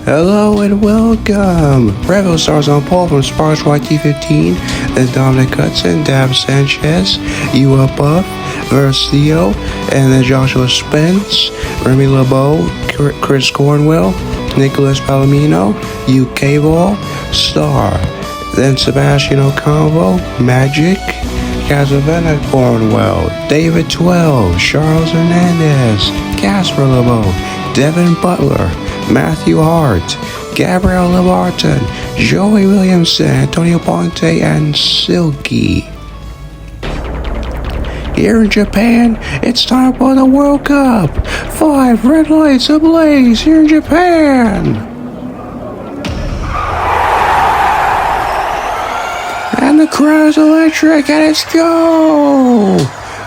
Hello and welcome! Revo stars on pole from Sparks YT15, then Dominic Hudson, Dab Sanchez, Ua Buff, Versio, and then Joshua Spence, Remy LeBeau, Chris Cornwell, Nicholas Palomino, UK Ball, Star, then Sebastian Ocampo, Magic, Casavena Cornwell, David 12, Charles Hernandez, Casper LeBeau, Devin Butler, Matthew Hart, Gabriel LeBarton, Joey Williamson, Antonio Ponte, and Silky. Here in Japan, it's time for the World Cup. 5 red lights ablaze here in Japan. And the crowd is electric, and let's go!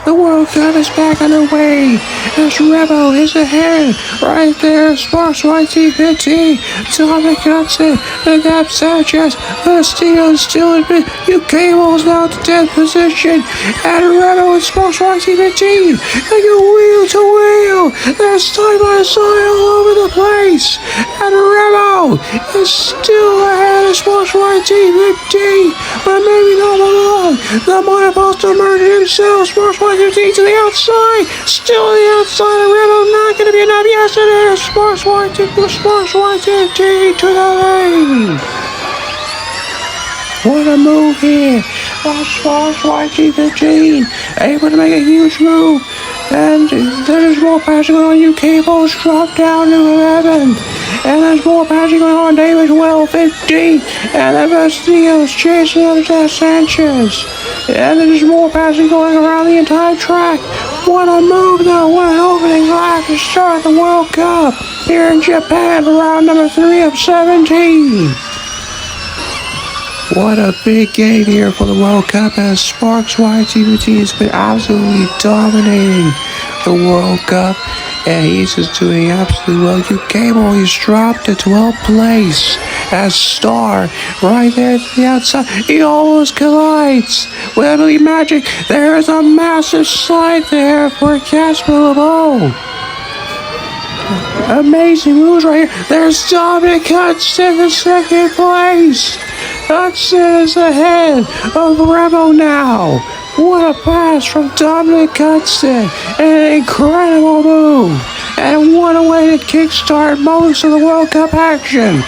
The World Cup is back underway as Revo is ahead. Right there, Sparks YT15, Dominic Hudson, and Dab Sanchez. Versio is still in mid. UK Ball's now to 10th position. And Revo and Sparks YT15. They go wheel to wheel. They're side by side all over the place. And Revo is still ahead of Sparks YT15. But maybe not long. The monopost emerged himself. Sparks YT15 to the outside. Still on the outside of Revo. Not going to be enough. Yes, it is. Sparks YT15 to the lane. What a move here. Sparks YT15 able to make a huge move. And there's more passing on. UK Balls dropped down to 11th. And there's more passing on David 12, 15. And then Versio's chasing up Sanchez. And there's more passing going around the entire track. What a move though. What an opening lap to start the World Cup here in Japan for round number 3 of 17. What a big game here for the World Cup as Sparks YT15 has been absolutely dominating the World Cup. And he's just doing absolutely well. UK Ball, he's dropped to 12th place as Star right there to the outside. He almost collides with Emily Magic. There is a massive slide there for Casper LeBeau. Amazing moves right here. There's Dominic Hudson in second place. Hudson is ahead of Revo now. What a pass from Dominic Hudson. An incredible move. And what a way to kickstart most of the World Cup action.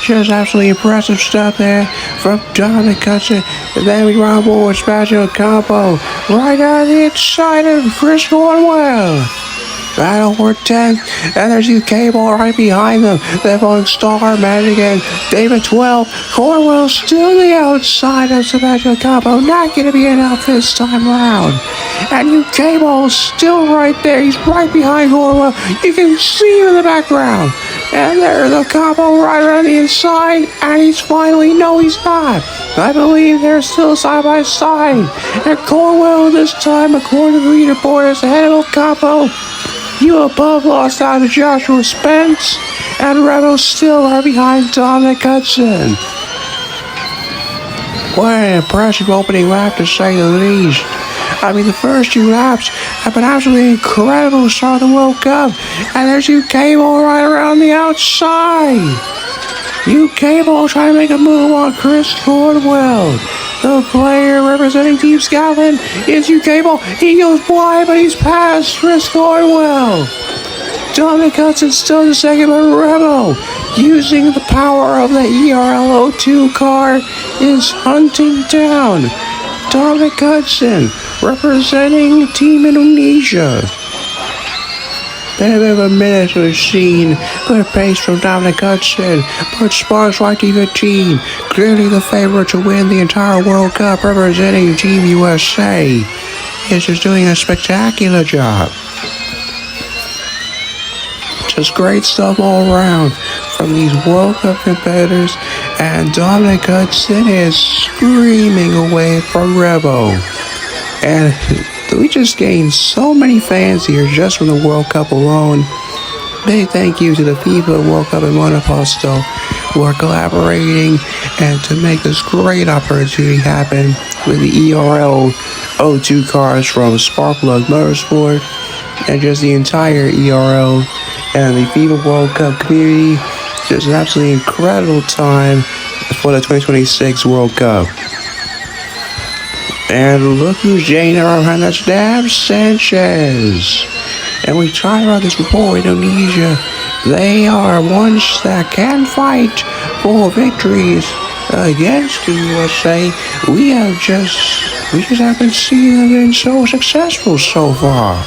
Just absolutely impressive stuff there from Dominic Hudson. And then we run forward Sebastian Ocampo. Right out of the inside of Chris Cornwell. Battle for 10th, and there's UK Ball right behind them. They're going Star, Magic, and David 12. Cornwell still the outside of Sebastian Ocampo. Not going to be enough this time round. And UK Ball is still right there. He's right behind Cornwell. You can see him in the background. And there's Ocampo right around the inside. And he's finally, no, he's not. I believe they're still side by side. And Cornwell this time, according to the leaderboard, is ahead of Ocampo. Ua Buff lost out to Joshua Spence, and Revo still are behind Dominic Hudson. What an impressive opening lap to say the least. I mean, the first 2 laps have been absolutely incredible to start the World Cup, and there's UK Ball right around the outside. UK Ball trying to make a move on Chris Cornwell. The player representing Team Scotland is UK Ball. He goes wide, but he's past Chris Cornwell. Dominic Hudson still in second, but Revo, using the power of the ERL02 car, is hunting down Dominic Hudson, representing Team Indonesia. Been a bit of a minute we've seen. Good pace from Dominic Hudson, but Sparks YT15 clearly the favorite to win the entire World Cup, representing Team USA. Is just doing a spectacular job. Just great stuff all around from these World Cup competitors, and Dominic Hudson is screaming away from Revo. And we just gained so many fans here just from the World Cup alone. Big thank you to the FIFA World Cup and Monoposto who are collaborating and to make this great opportunity happen with the ERL 02 cars from Sparkplug Motorsport and just the entire ERL and the FIBA World Cup community. Just an absolutely incredible time for the 2026 World Cup. And look who's Jane behind, that's Dav Sanchez. And we talked about this before, Indonesia. They are ones that can fight for victories against the USA. We just haven't seen them been so successful so far.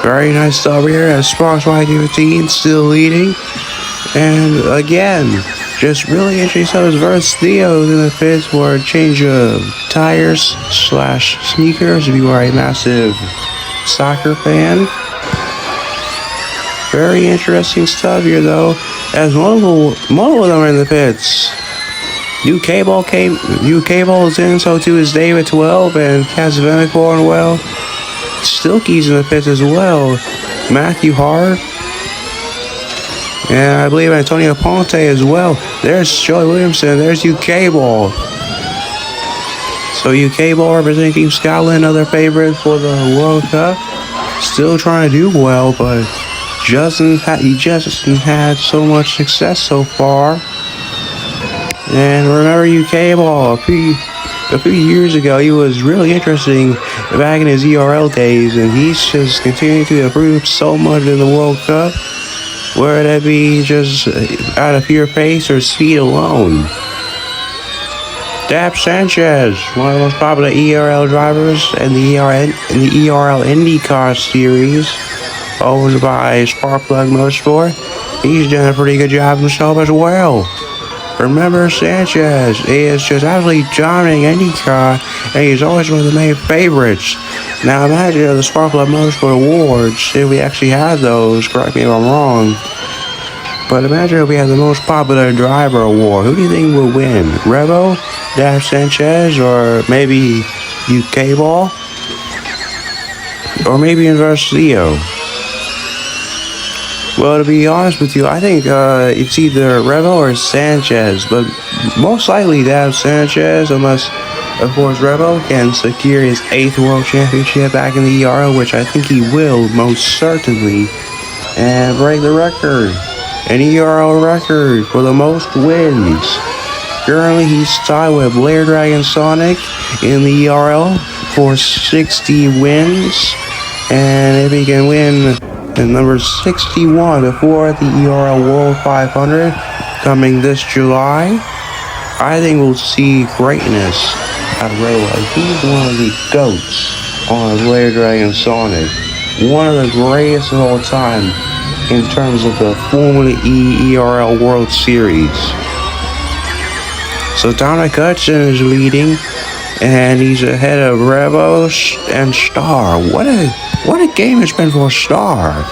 Very nice stuff here as Sparks Y15 still leading. And again, just really interesting stuff versus Theo in the pits for a change of tires / sneakers if you are a massive soccer fan. Very interesting stuff here though, as multiple of them are in the pits. UK Ball is in, so too is David 12 and Casavenic going well. Stilkey's in the pits as well. Matthew Hart. And I believe Antonio Ponte as well. There's Joey Williamson. There's UK Ball. So UK Ball representing Team Scotland, another favorite for the World Cup. Still trying to do well, but Justin had so much success so far. And remember UK Ball, a few years ago, he was really interesting back in his ERL days, and he's just continuing to improve so much in the World Cup. Whether that be just out of pure pace or speed alone. Dav Sanchez, one of the most popular ERL drivers in the ERL IndyCar series, owned by Sparkplug Motorsport. He's done a pretty good job himself as well. Remember, Sanchez is just absolutely dominating IndyCar, and he's always one of the main favorites. Now imagine the Sparkplug Motorsport Awards, if we actually had those, correct me if I'm wrong. But imagine if we had the most popular driver award. Who do you think would win? Revo, Dav Sanchez, or maybe UK Ball? Or maybe Inverse Theo? Well, to be honest with you, I think it's either Revo or Sanchez, but most likely Dav Sanchez, unless, of course, Revo can secure his 8th World Championship back in the ERL, which I think he will, most certainly, and break the record, an ERL record for the most wins. Currently, he's tied with Blair Dragon Sonic in the ERL for 60 wins, and if he can win and number 61 before the ERL World 500 coming this July, I think we'll see greatness out of Revo. He's one of the GOATs on Blair Dragon Sonic. One of the greatest of all time in terms of the Formula E ERL World Series. So Dominic Hudson is leading, and he's ahead of Revo and Star. What a game it's been for Star.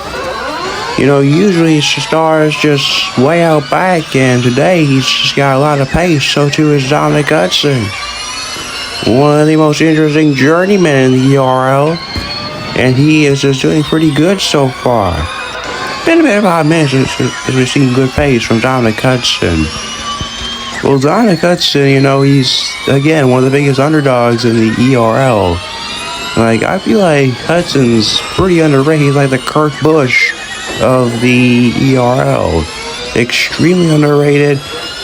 You know, usually Star is just way out back, and today he's just got a lot of pace. So too is Dominic Hudson. One of the most interesting journeymen in the ERL, and he is just doing pretty good so far. Been about a minute since we've seen good pace from Dominic Hudson. Well, Dominic Hudson, you know, he's, again, one of the biggest underdogs in the ERL. Like, I feel like Hudson's pretty underrated. He's like the Kurt Busch of the ERL. Extremely underrated.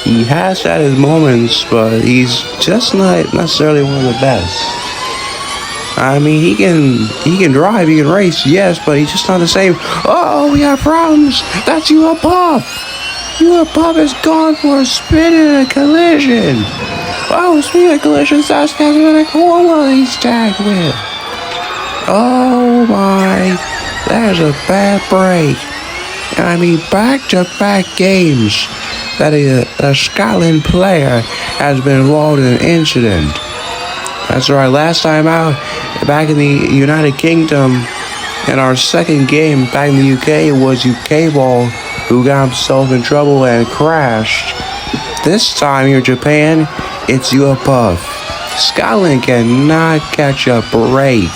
He has had his moments, but he's just not necessarily one of the best. I mean, he can drive, he can race, yes, but he's just not the same. Oh, we have problems. That's UA Puff. UA Puff is gone for a spin and a collision. Oh, speaking of collisions, that's Casavenic Horwell he's tagged with. Oh my, there's a bad break. I mean, back-to-back games that a Scotland player has been involved in an incident. That's right, last time out, back in the United Kingdom, in our second game back in the UK, was UK Ball, who got himself in trouble and crashed. This time here in Japan, it's UA Puff. Scotland cannot catch a break.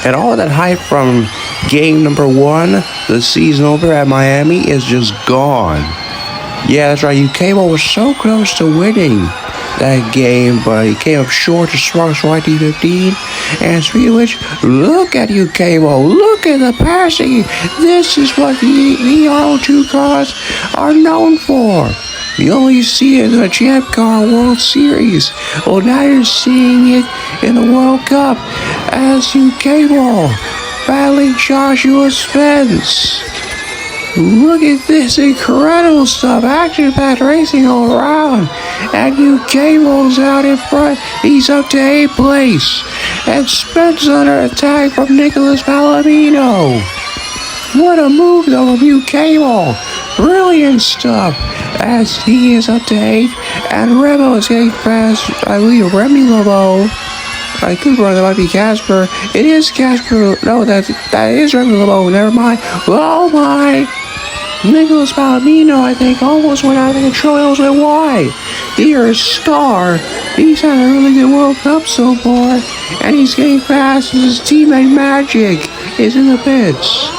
And all that hype from game number 1, the season over at Miami, is just gone. Yeah, that's right, UK Ball was so close to winning. that game, but he came up short to Sparks YT15. And speaking of which, look at you, Cable. Look at the passing. This is what the ERO2 cars are known for. You only see it in the Champ Car World Series. Well, now you're seeing it in the World Cup as you Cable battling Joshua Spence. Look at this incredible stuff. Action-packed racing all around. And you Cable's out in front. He's up to 8th place. And Spence under attack from Nicholas Palomino. What a move though from you Cable. Brilliant stuff. As he is up to 8th. And Remo is getting past, I believe, Remy LeBeau. I could run, that might be Casper. It is Casper. No, that is Remy LeBeau. Never mind. Oh my. Nicholas Palomino, I think, almost went out of control. He almost went wide. Dear Star, he's had a really good World Cup so far. And he's getting past his teammate Magic is in the pits.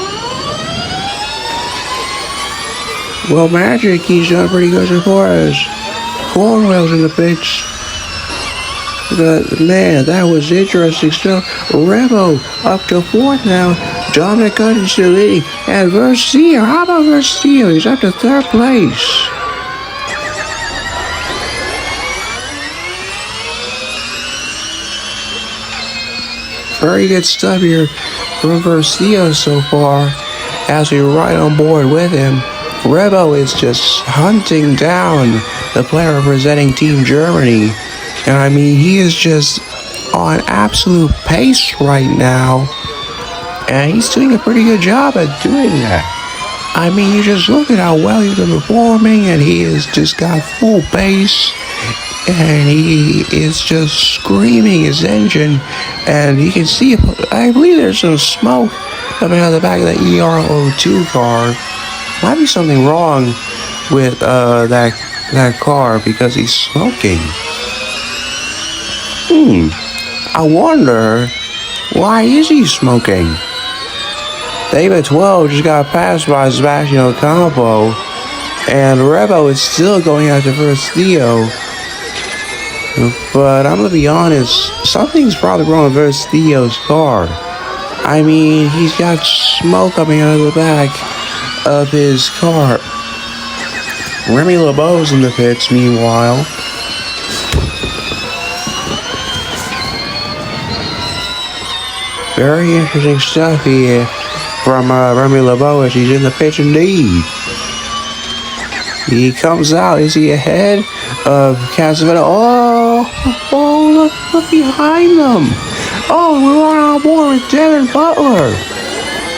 Well, Magic, he's done pretty good so far as Cornwell's in the pits. But man, that was interesting stuff. Revo up to 4th now. Dominic Hudson still leading. And Versio, how about Versio? He's up to 3rd place. Very good stuff here from Versio so far as we ride on board with him. Revo is just hunting down the player representing Team Germany. And I mean, he is just on absolute pace right now. And he's doing a pretty good job at doing that. I mean, you just look at how well he's been performing, and he has just got full pace. And he is just screaming his engine. And you can see, I believe there's some smoke coming out of the back of the ERO2 car. Might be something wrong with that car because he's smoking. I wonder, why is he smoking? David 12 just got passed by Sebastian Ocampo, and Revo is still going after Versio. But I'm gonna be honest, something's probably wrong with Versio's car. I mean, he's got smoke coming out of the back of his car. Remy LeBeau's in the pits, meanwhile. Very interesting stuff here from Remy LeBeau as he's in the pits indeed. He comes out. Is he ahead of Casavetta? Oh, look behind them. Oh, we're on board with Devin Butler.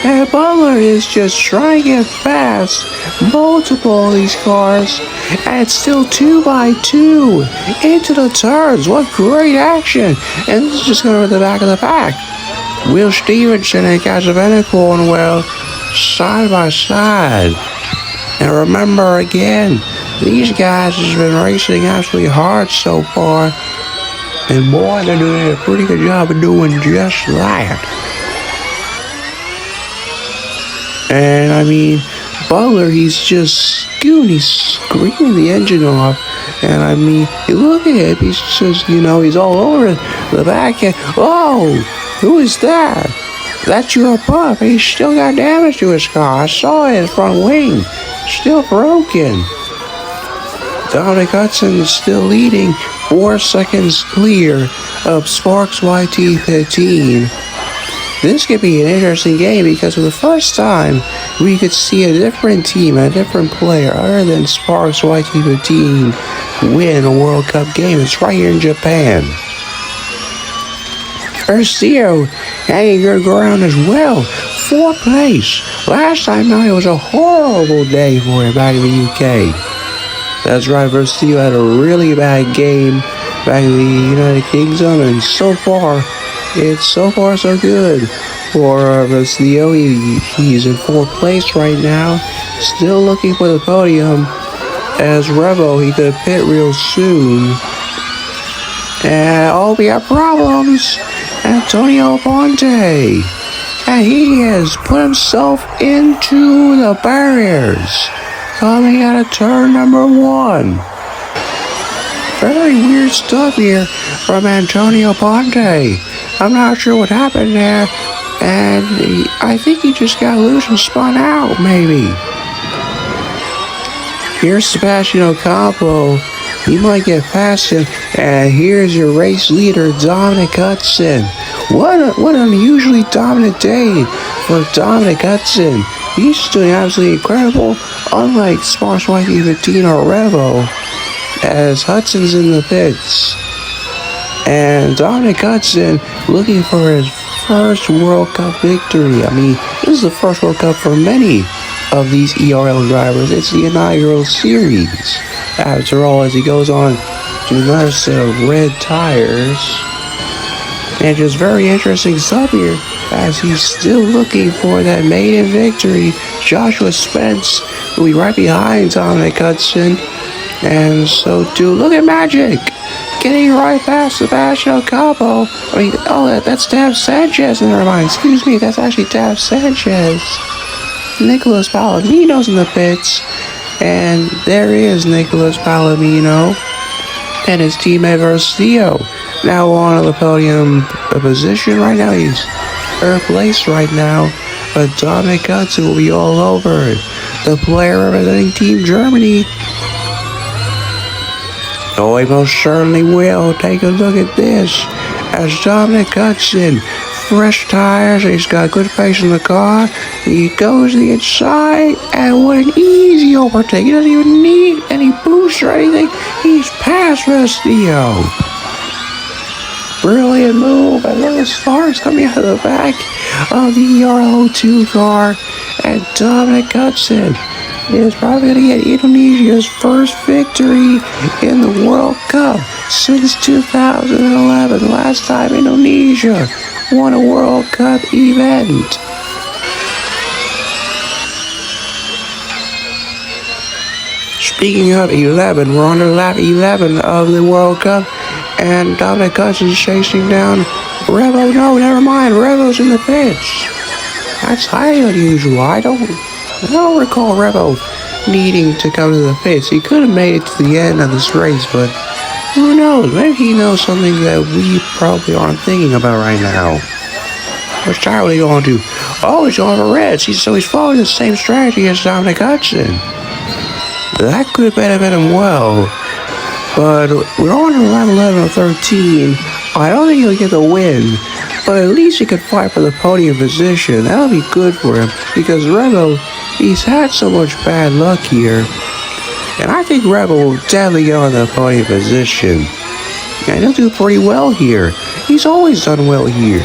And Butler is just trying to get past multiple of these cars. And it's still 2x2 into the turns. What great action. And this is just going to the back of the pack. Will Stevenson and Casavetta Cornwell side by side. And remember again, these guys have been racing absolutely hard so far. And boy, they're doing a pretty good job of doing just that. And I mean, Butler, he's just scooting, he's screaming the engine off. And I mean, look at him, he's just, he's all over the back end. Oh, who is that? That's your pup. He's still got damage to his car. I saw it, his front wing. Still broken. Dominic Hudson is still leading, 4 seconds clear of Sparks YT15. This could be an interesting game because for the first time, we could see a different team, a different player other than Sparks YT15 win a World Cup game. It's right here in Japan. Versio hanging good ground as well. 4th place. Last time out, it was a horrible day for him back in the UK. That's right, Versio had a really bad game back in the United Kingdom, and so far, it's so good for Versio. He's in 4th place right now, still looking for the podium. As Revo, he could pit real soon. And we got problems. Antonio Ponte. And he has put himself into the barriers. Coming out of turn number 1. very weird stuff here from Antonio Ponte. I'm not sure what happened there, and I think he just got loose and spun out, maybe. Here's Sebastian Ocampo. He might get past him, and here's your race leader, Dominic Hudson. What an unusually dominant day for Dominic Hudson. He's doing absolutely incredible, unlike Sparks Whitey Bettino Revo, as Hudson's in the pits. And Dominic Hudson looking for his first World Cup victory. I mean, this is the first World Cup for many of these ERL drivers. It's the inaugural series. After all, as he goes on to another set of red tires. And just very interesting stuff here, as he's still looking for that maiden victory. Joshua Spence will be right behind Dominic Hudson. And so too, look at Magic getting right past Sebastian Ocampo. I mean, that's Dav Sanchez, never mind. Excuse me, that's actually Dav Sanchez. Nicholas Palomino's in the pits. And there is Nicholas Palomino and his teammate Garcia. Now on the podium position right now. He's third place right now. But Dominic Hudson will be all over it. The player representing Team Germany. Oh, he most certainly will. Take a look at this. As Dominic Hudson, fresh tires, he's got good pace in the car. He goes to the inside, and what an easy overtake. He doesn't even need any boost or anything. He's past Castillo. Brilliant move. And look at the stars coming out of the back of the ERL02 car. And Dominic Hudson is probably going to get Indonesia's first victory in the World Cup since 2011. Last time Indonesia won a World Cup event. Speaking of 11, we're on to lap 11 of the World Cup, and Dominic Hudson's chasing down Revo. No, never mind. Revo's in the pits. That's highly unusual. I don't recall Revo needing to come to the pits. He could have made it to the end of this race, but who knows? Maybe he knows something that we probably aren't thinking about right now. Which tire are they going to? Oh, he's going for reds. So he's following the same strategy as Dominic Hudson. That could have benefited him well. But we're on to lap 11 or 13. I don't think he'll get the win, but at least he could fight for the podium position. That'll be good for him, because Revo, he's had so much bad luck here. And I think Revo will definitely get on the podium position. And he'll do pretty well here. He's always done well here.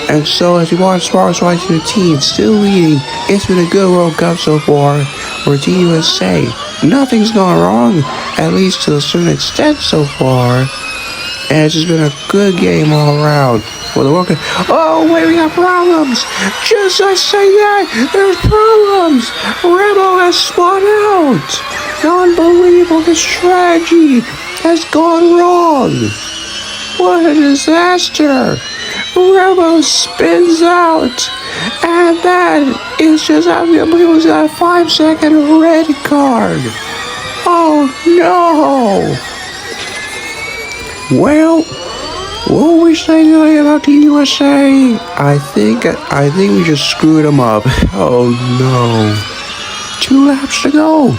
And so as we watch Sparks Whitey team still leading, it's been a good World Cup so far for Team USA. Nothing's gone wrong, at least to a certain extent so far. And it's just been a good game all around for the World Cup. Oh, wait, we got problems. Just as I say that, there's problems. Revo has spun out. Unbelievable, the strategy has gone wrong. What a disaster. Revo spins out. And that is just unbelievable. He was got a 5-second red card. Oh no. Well, what were we saying earlier about Team USA? I think we just screwed them up. Oh no. 2 laps to go.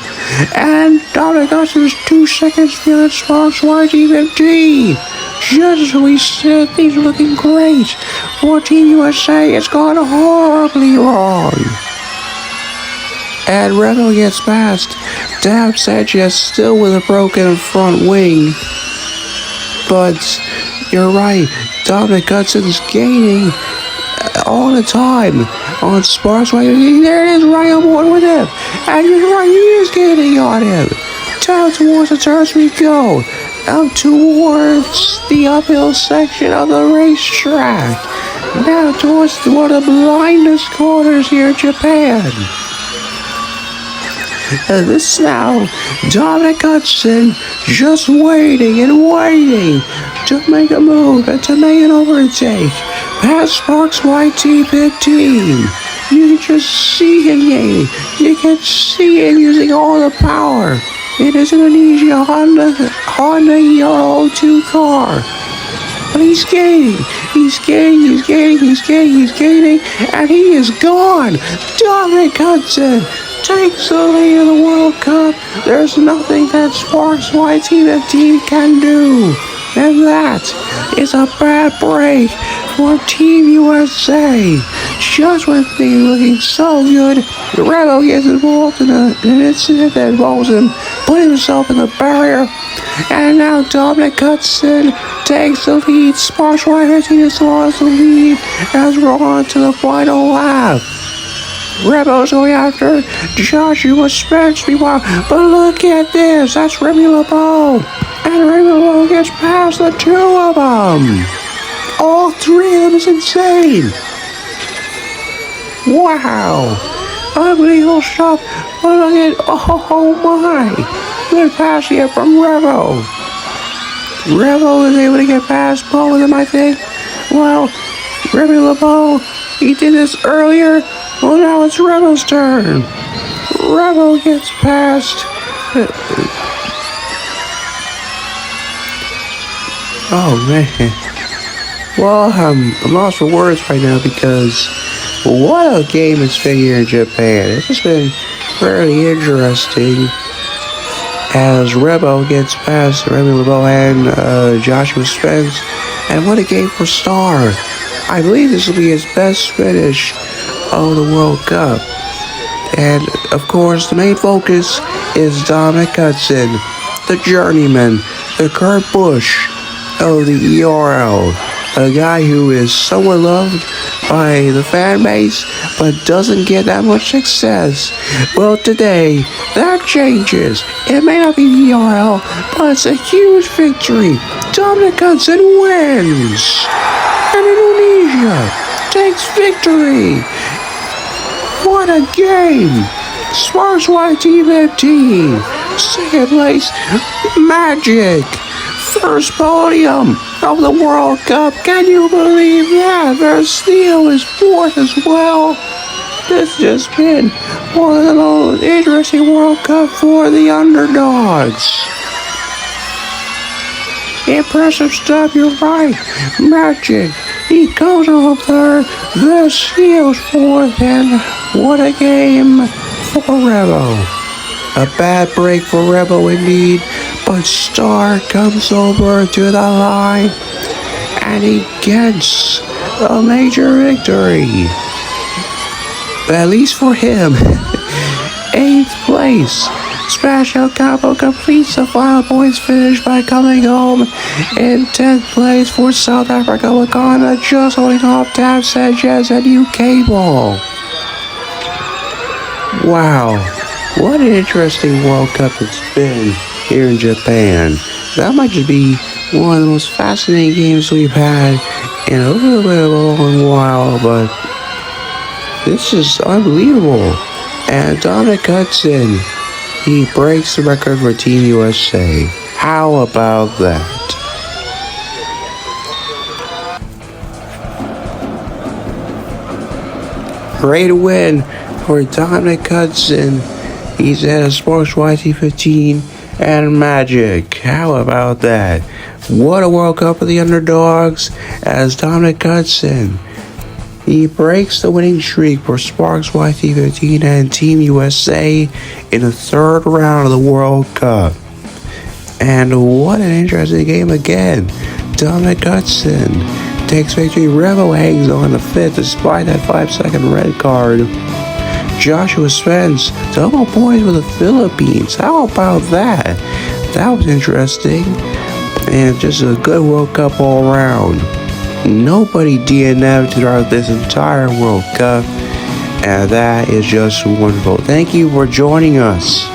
And Dominic Hudson's 2 seconds behind Sparks Whitey 15. Just as we said, things are looking great for Team USA. It's gone horribly wrong. And Revo gets past. Dav Sanchez still with a broken front wing. But you're right, Dominic Hudson's gaining all the time on Sparks Whitey. There it is, right on board with him. And you're right, he is gaining on him. Down towards the turns we go. Out towards the uphill section of the racetrack. Now towards one of the blindest corners here in Japan. And this now, Dominic Hudson just waiting and waiting to make a move and to make an overtake. Past Sparks Whitey 15. You can just see him gaining. You can see him using all the power in his Indonesia Honda ER02 car. But he's gaining, and he is gone. Dominic Hudson takes the lead of the World Cup. There's nothing that Sparks YT15 can do. And that is a bad break for Team USA. Just when things looking so good, Revo gets involved in an incident that involves him putting himself in the barrier. And now Dominic Hudson takes the lead. Sparks YT has lost the lead as we're on to the final lap. Revo's going after Joshua Spence meanwhile, but look at this, that's Remy LeBeau. And Remy LeBeau gets past the two of them. All three of them is insane. Wow. Unbelievable stuff. Look at, oh my. Good pass here from Revo. Revo is able to get past both of them, I think. Well, Remy LeBeau, he did this earlier. Well, now it's Revo's turn. Revo gets past. Oh, man. Well, I'm lost for words right now because what a game it's been here in Japan. It's just been fairly interesting as Revo gets past Remy LeBeau and Joshua Spence. And what a game for Star. I believe this will be his best finish of the World Cup. And of course, the main focus is Dominic Hudson, the journeyman, the Kurt Busch of the ERL, a guy who is somewhat loved by the fan base but doesn't get that much success. Well, today that changes. It may not be the ERL, but it's a huge victory. Dominic Hudson wins, and Indonesia takes victory. What a game! Sparks YT15, second place, Magic, first podium of the World Cup. Can you believe that? Versteele is fourth as well. This has just been one of the most interesting World Cup for the underdogs. Impressive stuff, you're right. Magic, he goes on third, Versteele's fourth, and what a game for Revo. A bad break for Revo indeed, but Star comes over to the line and he gets a major victory. But at least for him, 8th place. Smash El Capo completes the final points finish by coming home in 10th place for South Africa. Wakanda just holding off Tab Sanchez and UK Ball. Wow, what an interesting World Cup it's been here in Japan. That might just be one of the most fascinating games we've had in a little bit of a long while, but this is unbelievable. And Dominic Hudson, he breaks the record for Team USA. How about that? Great win for Dominic Hudson. He's at a Sparks YT15 and Magic. How about that? What a World Cup of the underdogs as Dominic Hudson, he breaks the winning streak for Sparks YT15 and Team USA in the third round of the World Cup. And what an interesting game again. Dominic Hudson takes victory. Revo hangs on the fifth despite that 5-second red card. Joshua Spence, double points with the Philippines. How about that? That was interesting. And just a good World Cup all around. Nobody DNF'd throughout this entire World Cup. And that is just wonderful. Thank you for joining us.